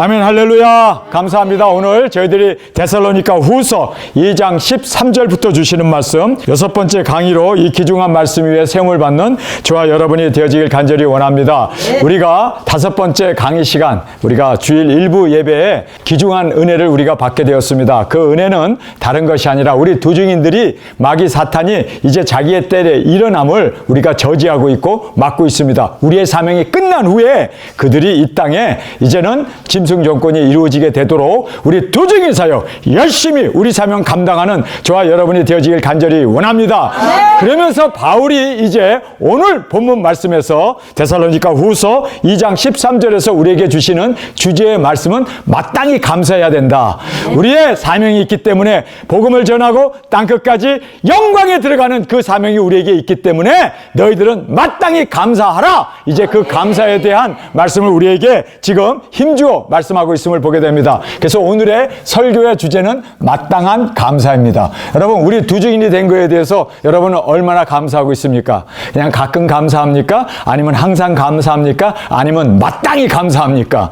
아멘. 할렐루야. 감사합니다. 오늘 저희들이 데살로니가 후서 2장 13절부터 주시는 말씀, 6번째 강의로 이 귀중한 말씀 위에 세움을 받는 저와 여러분이 되어지길 간절히 원합니다. 우리가 5번째 강의 시간, 우리가 주일 일부 예배에 귀중한 은혜를 우리가 받게 되었습니다. 그 은혜는 다른 것이 아니라 우리 두 증인들이 마귀 사탄이 이제 자기의 때에 일어남을 우리가 저지하고 있고 막고 있습니다. 우리의 사명이 끝난 후에 그들이 이 땅에 이제는 짐승 정권이 이루어지게 되도록 우리 두 증인 사역 열심히 우리 사명 감당하는 저와 여러분이 되어지길 간절히 원합니다. 그러면서 바울이 이제 오늘 본문 말씀에서 데살로니가 후서 2장 13절에서 우리에게 주시는 주제의 말씀은 마땅히 감사해야 된다. 우리의 사명이 있기 때문에 복음을 전하고 땅끝까지 영광에 들어가는 그 사명이 우리에게 있기 때문에 너희들은 마땅히 감사하라. 이제 그 감사에 대한 말씀을 우리에게 지금 힘주어 말씀하고 있음을 보게 됩니다. 그래서 오늘의 설교의 주제는 마땅한 감사입니다. 여러분, 우리 두 증인이 된 거에 대해서 여러분은 얼마나 감사하고 있습니까? 그냥 가끔 감사합니까? 아니면 항상 감사합니까? 아니면 마땅히 감사합니까?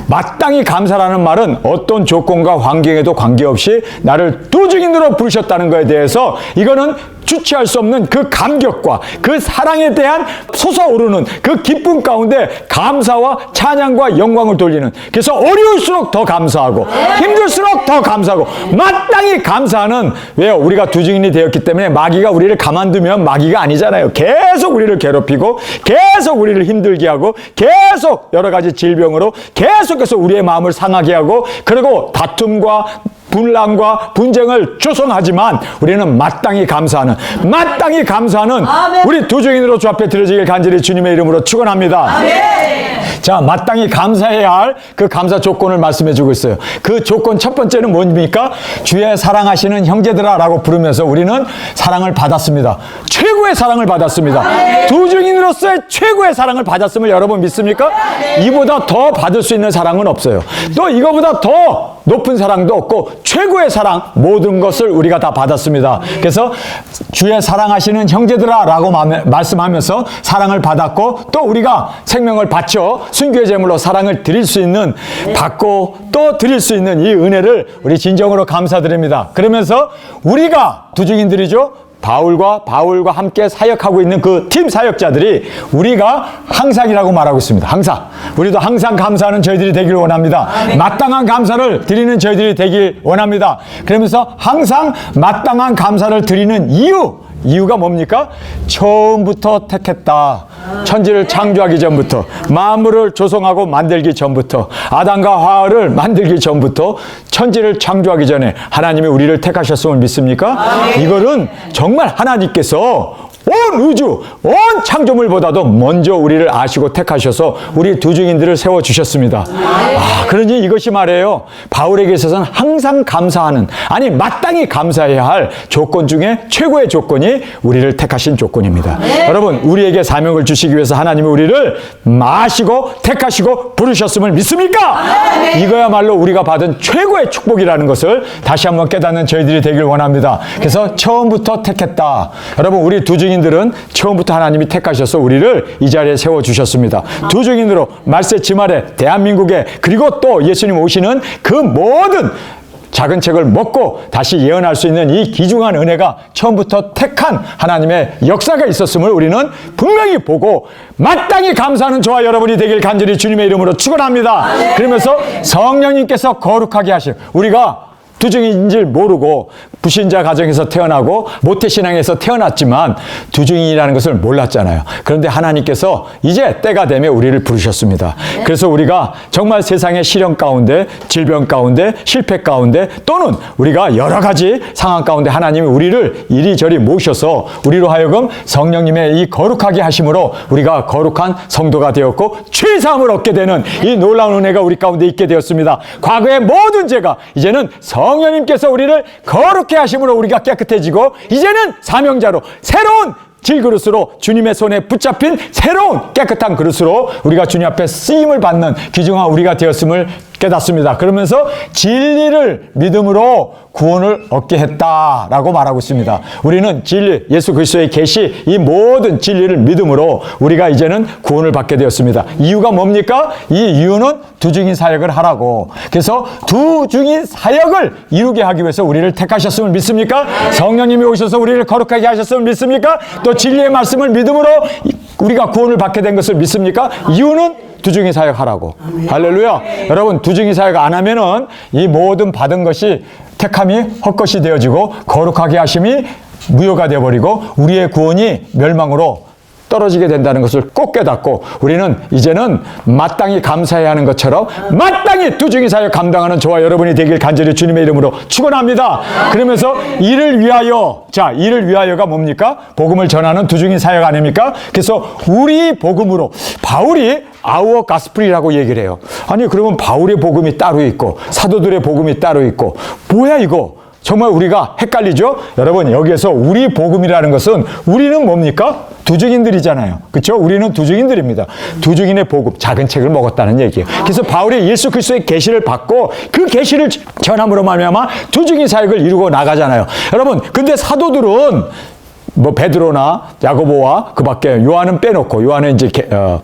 마땅히 감사라는 말은 어떤 조건과 환경에도 관계없이 나를 두 증인으로 부르셨다는 것에 대해서 이거는 주체할 수 없는 그 감격과 그 사랑에 대한 솟아오르는 그 기쁨 가운데 감사와 찬양과 영광을 돌리는, 그래서 어려울수록 더 감사하고 힘들수록 더 감사하고 마땅히 감사하는, 왜요? 우리가 두 증인이 되었기 때문에 마귀가 우리를 가만두면 마귀가 아니잖아요. 계속 우리를 괴롭히고 계속 우리를 힘들게 하고 계속 여러 가지 질병으로 계속해서 우리의 마음을 상하게 하고, 그리고 다툼과 분란과 분쟁을 조성하지만 우리는 마땅히 감사하는 아멘. 우리 두 증인으로 주 앞에 드려지길 간절히 주님의 이름으로 축원합니다. 아멘. 자, 마땅히 감사해야 할 그 감사 조건을 말씀해 주고 있어요. 그 조건 첫 번째는 뭡니까? 주의 사랑하시는 형제들아 라고 부르면서 우리는 사랑을 받았습니다. 최고의 사랑을 받았습니다. 아멘. 두 증인으로서의 최고의 사랑을 받았음을 여러분 믿습니까? 아멘. 이보다 더 받을 수 있는 사랑은 없어요. 또 이거보다 더 높은 사랑도 없고 최고의 사랑, 모든 것을 우리가 다 받았습니다. 그래서 주의 사랑하시는 형제들아 라고 말씀하면서 사랑을 받았고, 또 우리가 생명을 바쳐 순교의 제물로 사랑을 드릴 수 있는, 받고 또 드릴 수 있는 이 은혜를 우리 진정으로 감사드립니다. 그러면서 우리가 두 증인들이죠. 바울과 함께 사역하고 있는 그 팀 사역자들이 우리가 항상이라고 말하고 있습니다. 항상. 우리도 항상 감사하는 저희들이 되기를 원합니다. 아멘. 마땅한 감사를 드리는 저희들이 되길 원합니다. 그러면서 항상 마땅한 감사를 드리는 이유가 뭡니까? 처음부터 택했다. 천지를 창조하기 전부터, 만물을 조성하고 만들기 전부터, 아담과 하와를 만들기 전부터, 천지를 창조하기 전에 하나님이 우리를 택하셨음을 믿습니까? 아멘. 이거는 정말 하나님께서 온 우주, 온 창조물보다도 먼저 우리를 아시고 택하셔서 우리 두 증인들을 세워주셨습니다. 그러니 이것이 말이에요. 바울에게 있어서는 항상 감사하는, 아니 마땅히 감사해야 할 조건 중에 최고의 조건이 우리를 택하신 조건입니다. 여러분, 우리에게 사명을 주시기 위해서 하나님이 우리를 아시고 택하시고 부르셨음을 믿습니까? 이거야말로 우리가 받은 최고의 축복이라는 것을 다시 한번 깨닫는 저희들이 되길 원합니다. 그래서 처음부터 택했다. 여러분, 우리 두 증인들은 처음부터 하나님이 택하셔서 우리를 이 자리에 세워주셨습니다. 두 증인으로 말세 지말에 대한민국에, 그리고 또 예수님 오시는 그 모든 작은 책을 먹고 다시 예언할 수 있는 이 귀중한 은혜가 처음부터 택한 하나님의 역사가 있었음을 우리는 분명히 보고 마땅히 감사하는 저와 여러분이 되길 간절히 주님의 이름으로 축원합니다. 그러면서 성령님께서 거룩하게 하시고, 우리가 두 증인인 줄 모르고 불신자 가정에서 태어나고 모태신앙에서 태어났지만 두 증인이라는 것을 몰랐잖아요. 그런데 하나님께서 이제 때가 되면 우리를 부르셨습니다. 그래서 우리가 정말 세상의 시련 가운데, 질병 가운데, 실패 가운데, 또는 우리가 여러 가지 상황 가운데 하나님이 우리를 이리저리 모셔서 우리로 하여금 성령님의 이 거룩하게 하심으로 우리가 거룩한 성도가 되었고 죄사함을 얻게 되는 이 놀라운 은혜가 우리 가운데 있게 되었습니다. 과거의 모든 죄가 이제는 성령님께서 우리를 거룩해 하심으로 우리가 깨끗해지고, 이제는 사명자로 새로운 질그릇으로, 주님의 손에 붙잡힌 새로운 깨끗한 그릇으로 우리가 주님 앞에 쓰임을 받는 귀중한 우리가 되었음을 깨닫습니다. 그러면서 진리를 믿음으로 구원을 얻게 했다라고 말하고 있습니다. 우리는 진리, 예수 그리스도의 계시, 이 모든 진리를 믿음으로 우리가 이제는 구원을 받게 되었습니다. 이유가 뭡니까? 이 이유는 두중인 사역을 하라고. 그래서 두중인 사역을 이루게 하기 위해서 우리를 택하셨음을 믿습니까? 성령님이 오셔서 우리를 거룩하게 하셨음을 믿습니까? 또 진리의 말씀을 믿음으로 우리가 구원을 받게 된 것을 믿습니까? 이유는 두중인 사역하라고. 할렐루야. 여러분, 두중인 사역 안 하면은 이 모든 받은 것이 택함이 헛것이 되어지고 거룩하게 하심이 무효가 되어버리고 우리의 구원이 멸망으로 떨어지게 된다는 것을 꼭 깨닫고 우리는 이제는 마땅히 감사해야 하는 것처럼 마땅히 두중인 사역 감당하는 저와 여러분이 되길 간절히 주님의 이름으로 축원합니다. 그러면서 이를 위하여, 자, 이를 위하여가 뭡니까? 복음을 전하는 두중인 사역 아닙니까? 그래서 우리 복음으로, 바울이 아우어 가스프리라고 얘기를 해요. 아니, 그러면 바울의 복음이 따로 있고 사도들의 복음이 따로 있고 뭐야 이거? 정말 우리가 헷갈리죠? 여러분, 여기에서 우리 복음이라는 것은 우리는 뭡니까? 두중인들이잖아요. 그렇죠? 우리는 두중인들입니다. 두중인의 복음, 작은 책을 먹었다는 얘기예요. 그래서 바울이 예수 그리스도의 계시를 받고 그 계시를 전함으로 말미암아 두중인 사역을 이루고 나가잖아요. 여러분, 근데 사도들은 뭐 베드로나 야고보와 그 밖에 요한은 빼놓고, 요한은 이제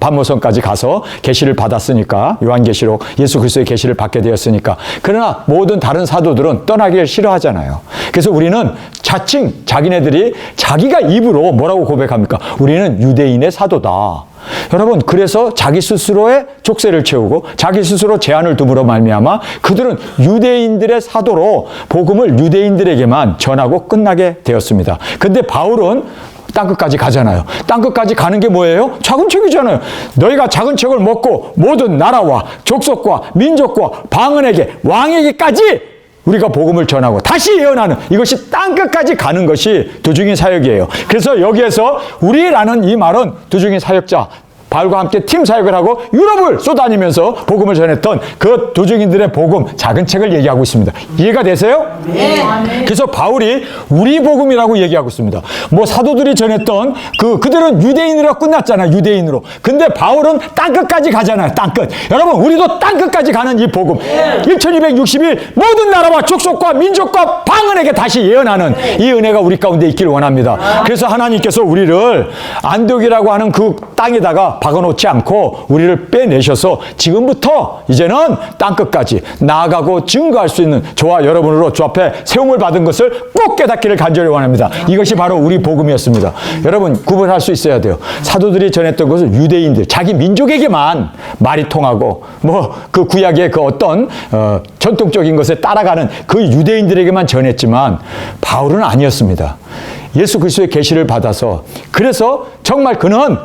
반모성까지 가서 계시를 받았으니까, 요한계시록 예수 그리스도의 계시를 받게 되었으니까. 그러나 모든 다른 사도들은 떠나기를 싫어하잖아요. 그래서 우리는 자칭 자기네들이 자기가 입으로 뭐라고 고백합니까? 우리는 유대인의 사도다. 여러분, 그래서 자기 스스로의 족쇄를 채우고 자기 스스로 제한을 둠으로 말미암아 그들은 유대인들의 사도로 복음을 유대인들에게만 전하고 끝나게 되었습니다. 근데 바울은 땅끝까지 가잖아요. 땅끝까지 가는 게 뭐예요? 작은 책이잖아요. 너희가 작은 책을 먹고 모든 나라와 족속과 민족과 방언에게, 왕에게까지 우리가 복음을 전하고 다시 예언하는, 이것이 땅끝까지 가는 것이 두중인 사역이에요. 그래서 여기에서 우리라는 이 말은 두중인 사역자, 바울과 함께 팀 사역을 하고 유럽을 쏘다니면서 복음을 전했던 그 두중인들의 복음, 작은 책을 얘기하고 있습니다. 이해가 되세요? 네. 그래서 바울이 우리 복음이라고 얘기하고 있습니다. 뭐 사도들이 전했던 그들은 유대인으로 끝났잖아요. 유대인으로. 근데 바울은 땅끝까지 가잖아요. 땅끝. 여러분, 우리도 땅끝까지 가는 이 복음. 1260일 모든 나라와 족속과 민족과 방언에게 다시 예언하는 이 은혜가 우리 가운데 있기를 원합니다. 그래서 하나님께서 우리를 안독이라고 하는 그 땅에다가 박아놓지 않고 우리를 빼내셔서 지금부터 이제는 땅끝까지 나아가고 증거할 수 있는 저와 여러분으로 주 앞에 세움을 받은 것을 꼭 깨닫기를 간절히 원합니다. 이것이 바로 우리 복음이었습니다. 여러분, 구분할 수 있어야 돼요. 사도들이 전했던 것은 유대인들, 자기 민족에게만 말이 통하고 뭐 그 구약의 그 어떤 전통적인 것에 따라가는 그 유대인들에게만 전했지만 바울은 아니었습니다. 예수 그리스도의 계시를 받아서, 그래서 정말 그는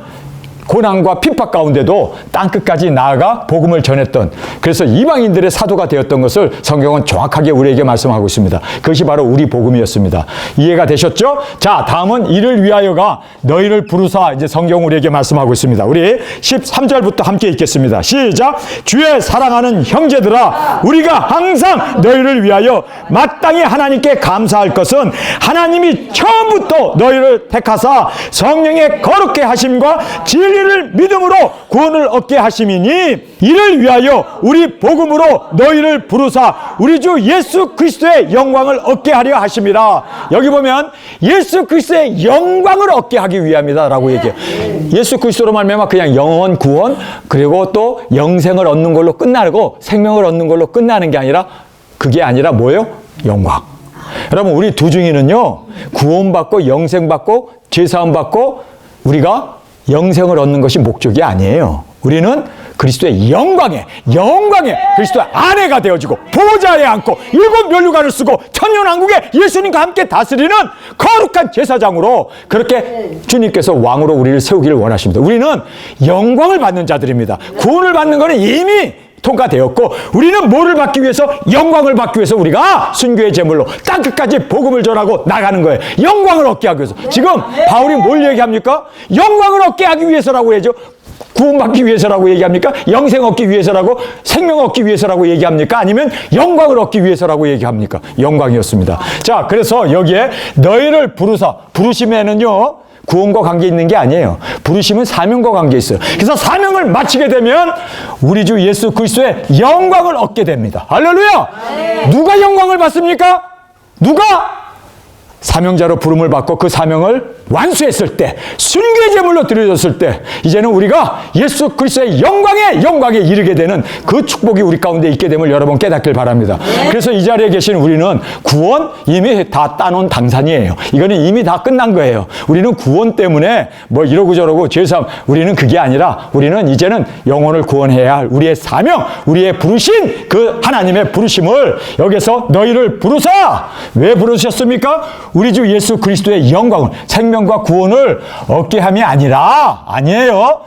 고난과 핍박 가운데도 땅끝까지 나아가 복음을 전했던, 그래서 이방인들의 사도가 되었던 것을 성경은 정확하게 우리에게 말씀하고 있습니다. 그것이 바로 우리 복음이었습니다. 이해가 되셨죠? 자, 다음은 이를 위하여가 너희를 부르사, 이제 성경 우리에게 말씀하고 있습니다. 우리 13절부터 함께 읽겠습니다. 시작! 주의 사랑하는 형제들아, 우리가 항상 너희를 위하여 마땅히 하나님께 감사할 것은 하나님이 처음부터 너희를 택하사 성령의 거룩게 하심과 진리를 믿음으로 구원을 얻게 하심이니, 이를 위하여 우리 복음으로 너희를 부르사 우리 주 예수 그리스도의 영광을 얻게 하려 하심이라. 여기 보면 예수 그리스도의 영광을 얻게 하기 위함이다 라고 얘기해요. 예수 그리스도로 말미암아 그냥 영원 구원, 그리고 또 영생을 얻는 걸로 끝나고 생명을 얻는 걸로 끝나는 게 아니라, 그게 아니라 뭐예요? 영광. 여러분, 우리 두중이는요, 구원받고 영생받고 죄사함받고 우리가 영생을 얻는 것이 목적이 아니에요. 우리는 그리스도의 영광에 그리스도의 아내가 되어지고 보좌에 앉고 일곱 면류관을 쓰고 천년왕국에 예수님과 함께 다스리는 거룩한 제사장으로, 그렇게 주님께서 왕으로 우리를 세우기를 원하십니다. 우리는 영광을 받는 자들입니다. 구원을 받는 것은 이미 통과되었고, 우리는 뭐를 받기 위해서? 영광을 받기 위해서 우리가 순교의 제물로 땅끝까지 복음을 전하고 나가는 거예요. 영광을 얻게 하기 위해서. 지금 바울이 뭘 얘기합니까? 영광을 얻게 하기 위해서라고 해야죠. 구원받기 위해서라고 얘기합니까? 영생 얻기 위해서라고, 생명 얻기 위해서라고 얘기합니까? 아니면 영광을 얻기 위해서라고 얘기합니까? 영광이었습니다. 자, 그래서 여기에 너희를 부르사, 부르심에는요, 구원과 관계 있는 게 아니에요. 부르심은 사명과 관계 있어요. 그래서 사명을 마치게 되면 우리 주 예수 그리스도의 영광을 얻게 됩니다. 할렐루야! 누가 영광을 받습니까? 누가? 사명자로 부름을 받고 그 사명을 완수했을 때, 순교의 제물로 드려졌을 때, 이제는 우리가 예수 그리스도의 영광에 이르게 되는 그 축복이 우리 가운데 있게 됨을 여러분 깨닫길 바랍니다. 그래서 이 자리에 계신 우리는 구원 이미 다 따놓은 당산이에요. 이거는 이미 다 끝난 거예요. 우리는 구원 때문에 뭐 이러고 저러고 죄삼, 우리는 그게 아니라 우리는 이제는 영혼을 구원해야 할 우리의 사명, 우리의 부르신 그 하나님의 부르심을 여기서 너희를 부르사. 왜 부르셨습니까? 우리 주 예수 그리스도의 영광을, 생명과 구원을 얻게 함이 아니에요.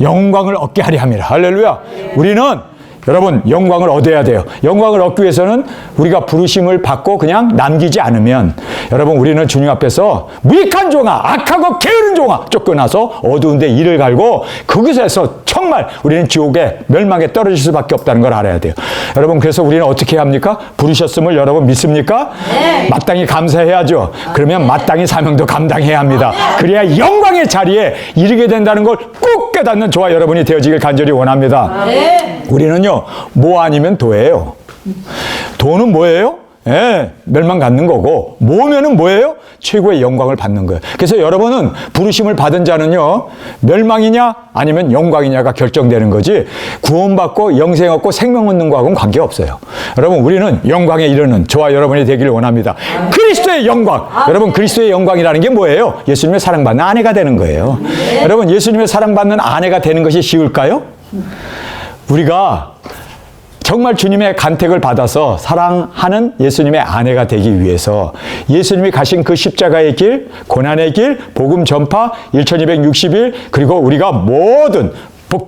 영광을 얻게 하려 함이라. 할렐루야. 우리는 여러분 영광을 얻어야 돼요. 영광을 얻기 위해서는 우리가 부르심을 받고 그냥 남기지 않으면, 여러분 우리는 주님 앞에서 무익한 종아, 악하고 게으른 종아 쫓겨나서 어두운 데 이를 갈고 그곳에서 정말 우리는 지옥에 멸망에 떨어질 수밖에 없다는 걸 알아야 돼요. 여러분 그래서 우리는 어떻게 해야 합니까? 부르셨음을 여러분 믿습니까? 네. 마땅히 감사해야죠. 그러면 마땅히 사명도 감당해야 합니다. 그래야 영광의 자리에 이르게 된다는 걸 꼭 깨닫는 저와 여러분이 되어지길 간절히 원합니다. 네. 우리는요 뭐 아니면 도예요. 도는 뭐예요? 예, 멸망 갖는 거고, 모면은 뭐예요? 최고의 영광을 받는 거예요. 그래서 여러분은 부르심을 받은 자는요 멸망이냐 아니면 영광이냐가 결정되는 거지, 구원받고 영생 얻고 생명 얻는 거하고는 관계없어요. 여러분 우리는 영광에 이르는 저와 여러분이 되기를 원합니다. 그리스도의 영광. 여러분 그리스도의 영광이라는 게 뭐예요? 예수님의 사랑받는 아내가 되는 거예요. 여러분 예수님의 사랑받는 아내가 되는 것이 쉬울까요? 우리가 정말 주님의 간택을 받아서 사랑하는 예수님의 아내가 되기 위해서 예수님이 가신 그 십자가의 길, 고난의 길, 복음 전파 1260일, 그리고 우리가 모든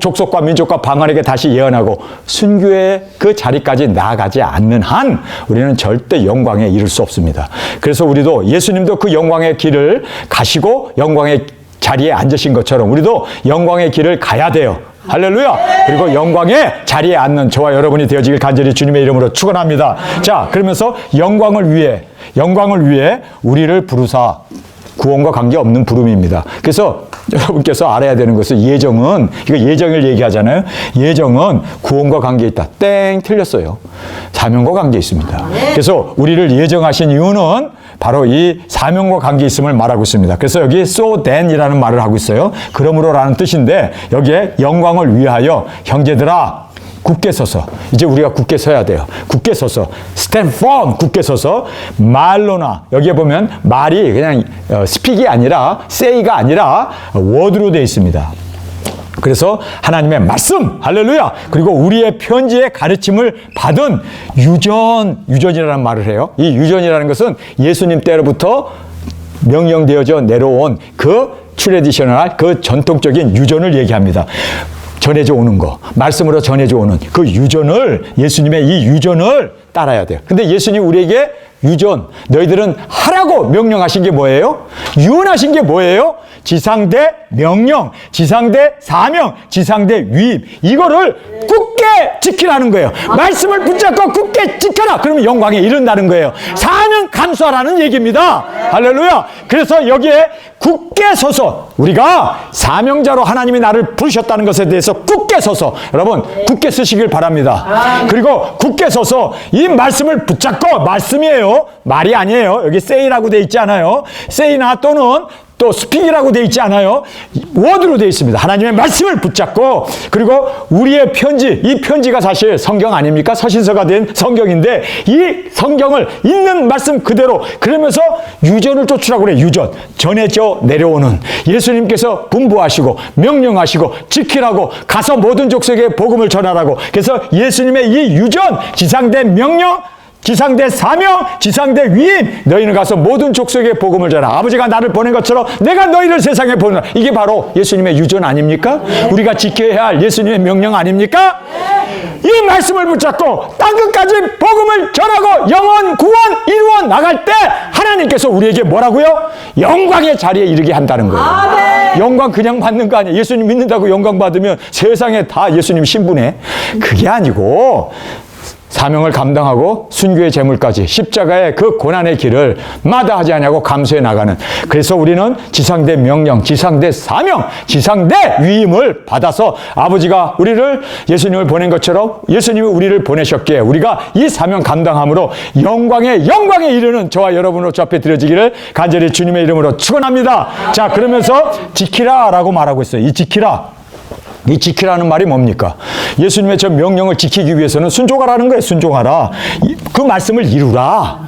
족속과 민족과 방언에게 다시 예언하고 순교의 그 자리까지 나아가지 않는 한 우리는 절대 영광에 이를 수 없습니다. 그래서 우리도 예수님도 그 영광의 길을 가시고 영광의 자리에 앉으신 것처럼 우리도 영광의 길을 가야 돼요. 할렐루야. 그리고 영광의 자리에 앉는 저와 여러분이 되어지길 간절히 주님의 이름으로 축원합니다. 자, 그러면서 영광을 위해 우리를 부르사. 구원과 관계없는 부름입니다. 그래서 여러분께서 알아야 되는 것은 예정은, 이거 예정을 얘기하잖아요. 예정은 구원과 관계 있다. 땡, 틀렸어요. 사명과 관계 있습니다. 그래서 우리를 예정하신 이유는 바로 이 사명과 관계 있음을 말하고 있습니다. 그래서 여기 so then이라는 말을 하고 있어요. 그러므로라는 뜻인데 여기에 영광을 위하여 형제들아 굳게 서서, 이제 우리가 굳게 서야 돼요. 굳게 서서, stand firm, 굳게 서서, 말로나, 여기에 보면 말이 그냥 스픽이 아니라 say가 아니라 word로 되어 있습니다. 그래서 하나님의 말씀, 할렐루야. 그리고 우리의 편지의 가르침을 받은 유전이라는 말을 해요. 이 유전이라는 것은 예수님 때로부터 명령되어져 내려온 그 트레디셔널, 그 전통적인 유전을 얘기합니다. 전해져 오는 거, 말씀으로 전해져 오는 그 유전을, 예수님의 이 유전을 따라야 돼요. 근데 예수님 우리에게 유전, 너희들은 하라고 명령하신 게 뭐예요? 유언하신 게 뭐예요? 지상대 명령, 지상대 사명, 지상대 위임, 이거를 굳게 지키라는 거예요. 말씀을 붙잡고 굳게 지켜라. 그러면 영광에 이른다는 거예요. 사명 감수하라는 얘기입니다. 할렐루야. 그래서 여기에 굳게 서서, 우리가 사명자로 하나님이 나를 부르셨다는 것에 대해서 굳게 서서, 여러분 굳게 서시길 바랍니다. 그리고 굳게 서서 이 말씀을 붙잡고, 말씀이에요, 말이 아니에요. 여기 say라고 돼 있지 않아요. say나 또는 또 스픽이라고 돼 있지 않아요. 워드로 돼 있습니다. 하나님의 말씀을 붙잡고, 그리고 우리의 편지, 이 편지가 사실 성경 아닙니까? 서신서가 된 성경인데 이 성경을 있는 말씀 그대로, 그러면서 유전을 쫓으라고 그래. 유전, 전해져 내려오는, 예수님께서 분부하시고 명령하시고 지키라고, 가서 모든 족속에 복음을 전하라고. 그래서 예수님의 이 유전, 지상대 명령, 지상대 사명, 지상대 위임, 너희는 가서 모든 족속에 복음을 전하. 아버지가 나를 보낸 것처럼 내가 너희를 세상에 보낸다. 이게 바로 예수님의 유전 아닙니까? 우리가 지켜야 할 예수님의 명령 아닙니까? 이 말씀을 붙잡고 땅끝까지 복음을 전하고 영원 구원 이루어 나갈 때 하나님께서 우리에게 뭐라고요? 영광의 자리에 이르게 한다는 거예요. 영광 그냥 받는 거 아니에요. 예수님 믿는다고 영광 받으면 세상에 다 예수님 신분해. 그게 아니고 사명을 감당하고 순교의 제물까지 십자가의 그 고난의 길을 마다하지 아니하고 감수해 나가는, 그래서 우리는 지상대 명령, 지상대 사명, 지상대 위임을 받아서 아버지가 우리를 예수님을 보낸 것처럼 예수님이 우리를 보내셨기에 우리가 이 사명 감당함으로 영광에 이르는 저와 여러분으로 주 앞에 드려지기를 간절히 주님의 이름으로 축원합니다. 자, 그러면서 지키라라고 말하고 있어요. 이 지키라는 말이 뭡니까? 예수님의 저 명령을 지키기 위해서는 순종하라는 거예요. 순종하라. 그 말씀을 이루라.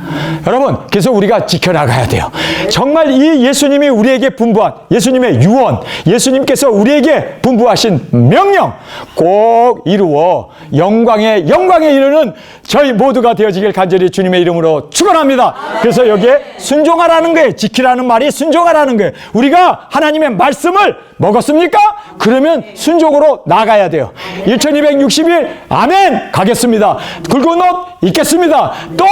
여러분, 그래서 우리가 지켜나가야 돼요. 정말 이 예수님이 우리에게 분부한 예수님의 유언, 예수님께서 우리에게 분부하신 명령 꼭 이루어 영광에 이르는 저희 모두가 되어지길 간절히 주님의 이름으로 축원합니다. 그래서 여기에 순종하라는 거예요. 지키라는 말이 순종하라는 거예요. 우리가 하나님의 말씀을 먹었습니까? 그러면 순종으로 나가야 돼요. 1260일 아멘 가겠습니다. 굵은 옷 입겠습니다. 또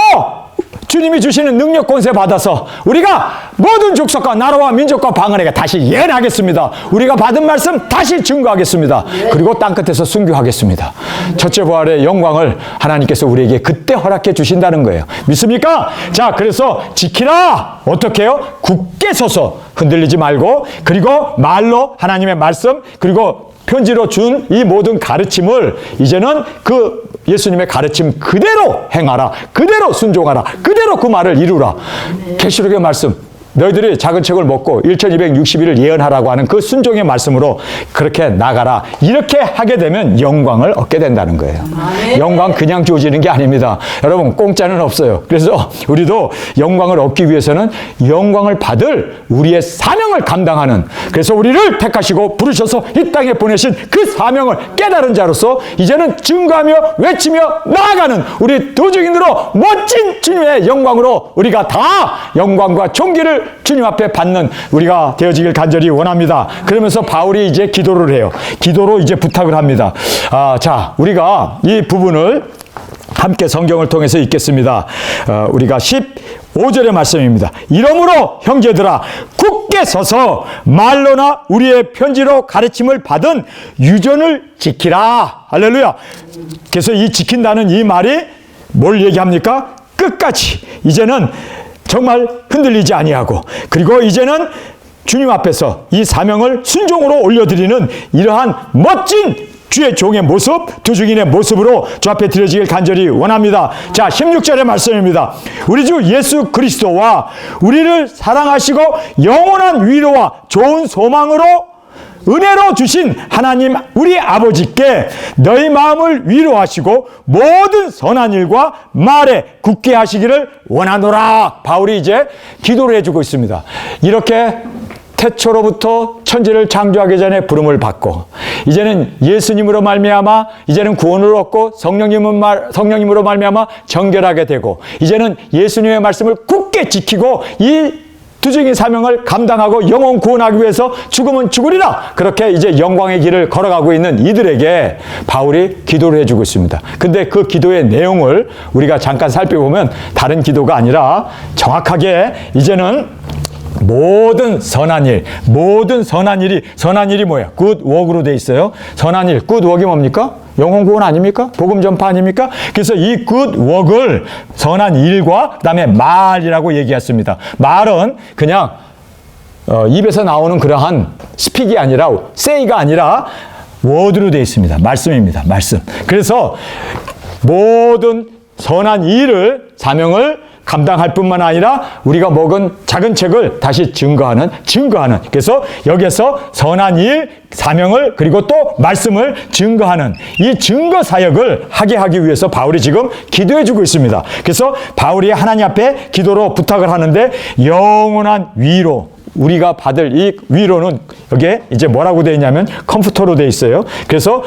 주님이 주시는 능력 권세 받아서 우리가 모든 족속과 나라와 민족과 방언에게 다시 예언하겠습니다. 우리가 받은 말씀 다시 증거하겠습니다. 그리고 땅끝에서 순교하겠습니다. 첫째 부활의 영광을 하나님께서 우리에게 그때 허락해 주신다는 거예요. 믿습니까? 자, 그래서 지키라. 어떻게 해요? 굳게 서서 흔들리지 말고, 그리고 말로 하나님의 말씀, 그리고 편지로 준 이 모든 가르침을 이제는 그 예수님의 가르침 그대로 행하라. 그대로 순종하라. 그대로 그 말을 이루라. 계시록의 말씀, 너희들이 작은 책을 먹고 1260일을 예언하라고 하는 그 순종의 말씀으로 그렇게 나가라. 이렇게 하게 되면 영광을 얻게 된다는 거예요. 영광 그냥 주어지는 게 아닙니다. 여러분, 공짜는 없어요. 그래서 우리도 영광을 얻기 위해서는 영광을 받을 우리의 사명을 감당하는, 그래서 우리를 택하시고 부르셔서 이 땅에 보내신 그 사명을 깨달은 자로서 이제는 증거하며 외치며 나아가는 우리 도중인으로 멋진 주님의 영광으로 우리가 다 영광과 존귀를 주님 앞에 받는 우리가 되어지길 간절히 원합니다. 그러면서 바울이 이제 기도를 해요. 기도로 이제 부탁을 합니다. 자, 우리가 이 부분을 함께 성경을 통해서 읽겠습니다. 우리가 15절의 말씀입니다. 이러므로 형제들아, 굳게 서서 말로나 우리의 편지로 가르침을 받은 유전을 지키라. 할렐루야. 그래서 이 지킨다는 이 말이 뭘 얘기합니까? 끝까지 이제는 정말 흔들리지 아니하고, 그리고 이제는 주님 앞에서 이 사명을 순종으로 올려드리는 이러한 멋진 주의 종의 모습, 두중인의 모습으로 주 앞에 드려지길 간절히 원합니다. 자, 16절의 말씀입니다. 우리 주 예수 그리스도와 우리를 사랑하시고 영원한 위로와 좋은 소망으로 은혜로 주신 하나님 우리 아버지께 너희 마음을 위로하시고 모든 선한 일과 말에 굳게 하시기를 원하노라. 바울이 이제 기도를 해주고 있습니다. 이렇게 태초로부터 천지를 창조하기 전에 부름을 받고, 이제는 예수님으로 말미암아 이제는 구원을 얻고 성령님으로 말미암아 정결하게 되고, 이제는 예수님의 말씀을 굳게 지키고 이 두중인 사명을 감당하고 영혼 구원하기 위해서 죽으면 죽으리라. 그렇게 이제 영광의 길을 걸어가고 있는 이들에게 바울이 기도를 해주고 있습니다. 근데 그 기도의 내용을 우리가 잠깐 살펴보면 다른 기도가 아니라 정확하게 이제는 모든 선한 일이, 선한 일이 뭐야? good work으로 돼 있어요. 선한 일, good work이 뭡니까? 영혼 구원 아닙니까? 복음 전파 아닙니까? 그래서 이 good work을 선한 일과 그다음에 말이라고 얘기했습니다. 말은 그냥 입에서 나오는 그러한 스픽이 아니라 say가 아니라 word로 돼 있습니다. 말씀입니다. 말씀. 그래서 모든 선한 일을, 사명을 감당할 뿐만 아니라 우리가 먹은 작은 책을 다시 증거하는. 그래서 여기서 선한 일, 사명을, 그리고 또 말씀을 증거하는 이 증거 사역을 하기 위해서 바울이 지금 기도해 주고 있습니다. 그래서 바울이 하나님 앞에 기도로 부탁을 하는데, 영원한 위로, 우리가 받을 이 위로는 여기에 이제 뭐라고 되어 있냐면 컴퓨터로 되어 있어요. 그래서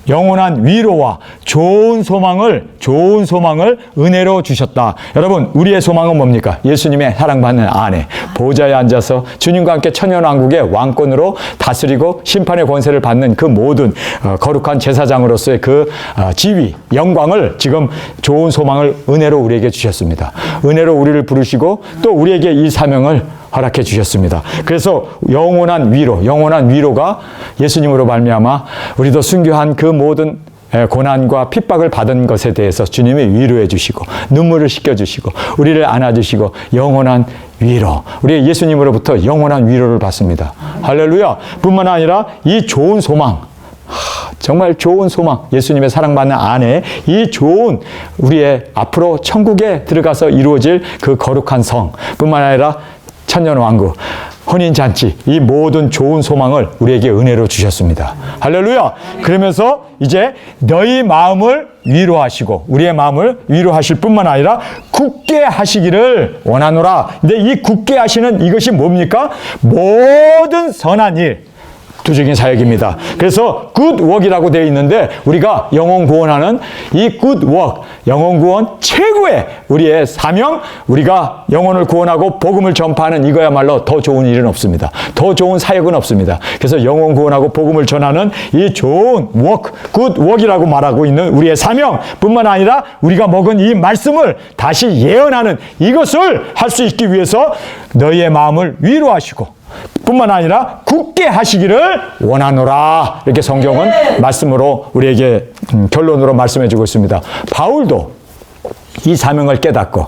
영원한 위로와 좋은 소망을 은혜로 주셨다. 여러분, 우리의 소망은 뭡니까? 예수님의 사랑받는 아내, 보좌에 앉아서 주님과 함께 천년왕국의 왕권으로 다스리고 심판의 권세를 받는 그 모든 거룩한 제사장으로서의 그 지위, 영광을 지금 좋은 소망을 은혜로 우리에게 주셨습니다. 은혜로 우리를 부르시고 또 우리에게 이 사명을 허락해 주셨습니다. 그래서 영원한 위로가 예수님으로 말미암아 우리도 순교한 그 모든 고난과 핍박을 받은 것에 대해서 주님이 위로해 주시고 눈물을 씻겨주시고 우리를 안아주시고 영원한 위로, 우리 예수님으로부터 영원한 위로를 받습니다. 할렐루야. 뿐만 아니라 이 좋은 소망, 정말 좋은 소망, 예수님의 사랑받는 안에 이 좋은 우리의 앞으로 천국에 들어가서 이루어질 그 거룩한 성 뿐만 아니라 천년왕국, 혼인잔치, 이 모든 좋은 소망을 우리에게 은혜로 주셨습니다. 할렐루야. 그러면서 이제 너희 마음을 위로하시고 우리의 마음을 위로하실 뿐만 아니라 굳게 하시기를 원하노라. 근데 이 굳게 하시는 이것이 뭡니까? 모든 선한 일, 두적인 사역입니다. 그래서 good work이라고 되어 있는데 우리가 영혼 구원하는 이 good work, 영혼 구원 최고의 우리의 사명, 우리가 영혼을 구원하고 복음을 전파하는 이거야말로 더 좋은 일은 없습니다. 더 좋은 사역은 없습니다. 그래서 영혼 구원하고 복음을 전하는 이 좋은 work, good work이라고 말하고 있는 우리의 사명 뿐만 아니라 우리가 먹은 이 말씀을 다시 예언하는 이것을 할 수 있기 위해서 너희의 마음을 위로하시고 뿐만 아니라 굳게 하시기를 원하노라. 이렇게 성경은 말씀으로 우리에게 결론으로 말씀해 주고 있습니다. 바울도 이 사명을 깨닫고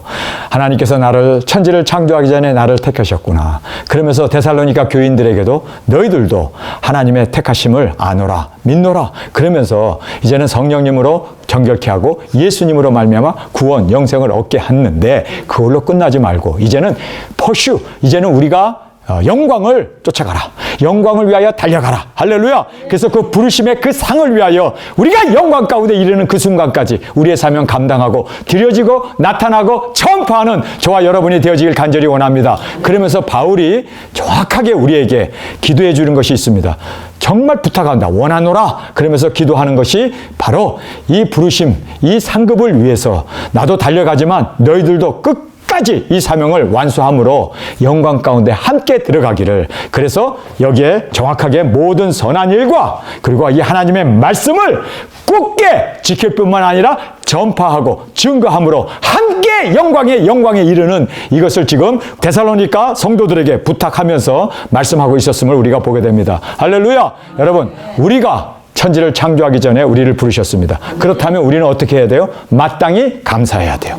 하나님께서 나를 천지를 창조하기 전에 나를 택하셨구나. 그러면서 데살로니가 교인들에게도 너희들도 하나님의 택하심을 아노라, 믿노라. 그러면서 이제는 성령님으로 정결케 하고 예수님으로 말미암아 구원, 영생을 얻게 했는데 그걸로 끝나지 말고 이제는 퍼슈, 이제는 우리가 영광을 쫓아가라. 영광을 위하여 달려가라. 할렐루야. 그래서 그 부르심의 그 상을 위하여 우리가 영광 가운데 이르는 그 순간까지 우리의 사명 감당하고 드려지고 나타나고 전파하는 저와 여러분이 되어지길 간절히 원합니다. 그러면서 바울이 정확하게 우리에게 기도해 주는 것이 있습니다. 정말 부탁한다. 원하노라. 그러면서 기도하는 것이 바로 이 부르심, 이 상급을 위해서 나도 달려가지만 너희들도 끝까지 이 사명을 완수함으로 영광 가운데 함께 들어가기를. 그래서 여기에 정확하게 모든 선한 일과 그리고 이 하나님의 말씀을 굳게 지킬 뿐만 아니라 전파하고 증거함으로 함께 영광에 이르는 이것을 지금 데살로니가 성도들에게 부탁하면서 말씀하고 있었음을 우리가 보게 됩니다. 할렐루야. 여러분, 우리가 천지를 창조하기 전에 우리를 부르셨습니다. 그렇다면 우리는 어떻게 해야 돼요? 마땅히 감사해야 돼요.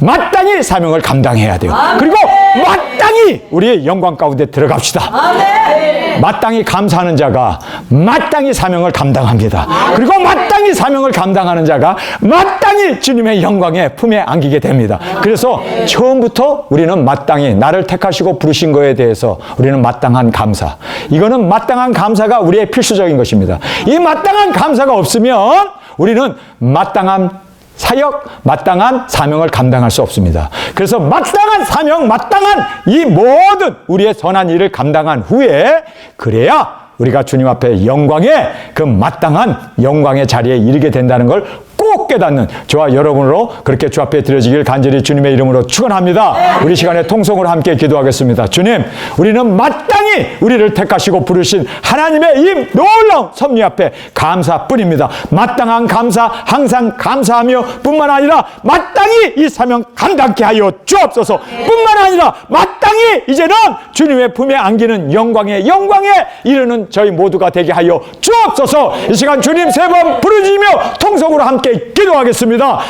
마땅히 사명을 감당해야 돼요. 그리고 마땅히 우리의 영광 가운데 들어갑시다. 마땅히 감사하는 자가 마땅히 사명을 감당합니다. 그리고 마땅히 사명을 감당하는 자가 마땅히 주님의 영광의 품에 안기게 됩니다. 그래서 처음부터 우리는 마땅히 나를 택하시고 부르신 거에 대해서 우리는 마땅한 감사. 이거는 마땅한 감사가 우리의 필수적인 것입니다. 이 마땅한 감사가 없으면 우리는 마땅한 사역, 마땅한 사명을 감당할 수 없습니다. 그래서 마땅한 사명, 마땅한 이 모든 우리의 선한 일을 감당한 후에 그래야 우리가 주님 앞에 영광의 그 마땅한 영광의 자리에 이르게 된다는 걸 꼭 깨닫는 저와 여러분으로 그렇게 주 앞에 드려지길 간절히 주님의 이름으로 축원합니다. 우리 시간에 통성으로 함께 기도하겠습니다. 주님, 우리는 마땅히 우리를 택하시고 부르신 하나님의 이 놀라운 섭리 앞에 감사뿐입니다. 마땅한 감사, 항상 감사하며 뿐만 아니라 마땅히 이 사명 감당케 하여 주옵소서. 뿐만 아니라 마땅히 이제는 주님의 품에 안기는 영광에 이르는 저희 모두가 되게 하여 주옵소서. 이 시간 주님 세 번 부르짖으며 통성으로 함께 기도하겠습니다.